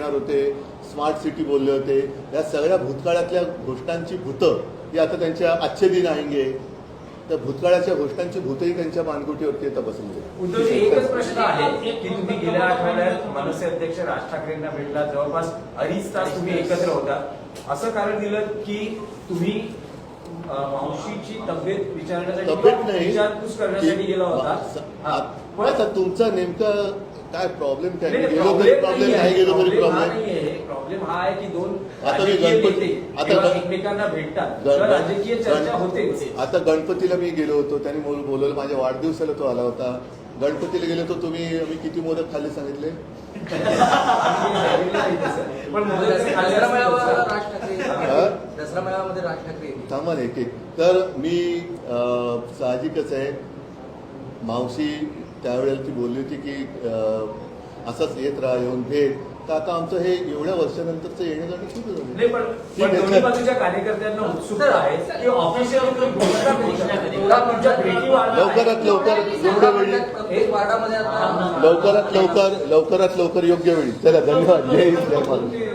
येणार होते, smart city बोलले होते. या सगळ्या भूतकाळातल्या घोषणांची भूतं ही आता त्यांच्या अच्छे दिन आएंगे, तर भूतकाळाच्या घोषणांची भूतही त्यांच्या मानगुटीवरती आता बसली. उद्धवजी, एकच प्रश्न आहे की तुम्ही गेल्या आठवड्यात मनसे अध्यक्ष राज ठाकरेंना भेटला, जवळपास 2.5 तास तुम्ही एकत्र होता. असं कारण दिलं की तुम्ही मावशीची तब्येत विचारण्यासाठी विचारपूस करण्यासाठी गेला होता. पण आता तुमचा नेमकं काय प्रॉब्लेम काय? गेलो तरी प्रॉब्लेम, नाही गेलो तरी प्रॉब्लेम हा आहे की दोन आता मी गणपती एकमेकांना भेटतात, राजकीय चर्चा होते. आता गणपतीला मी गेलो होतो, त्यांनी बोलवलं, माझ्या वाढदिवसाला तो आला होता. गणपतीला गेलो होतो, मी किती मोदक खाल्ले सांगितले? दसरा मेळाव्यामध्ये राज ठाकरे थांबा एक एक. तर मी साहजिकच आहे, मावशी त्यावेळेला ती बोलली होती की असंच येत राहा, येऊन भेट. तर आता आमचं हे एवढ्या वर्षानंतरचं येणं जाणं सुरू झालं. पण दोन्ही बाजूच्या कार्यकर्त्यांना उत्सुकता आहे की ऑफिशियल लवकरात लवकर लवकरात लवकर योग्य वेळी. चला, धन्यवाद. जय हिंद, जय महाराष्ट्र.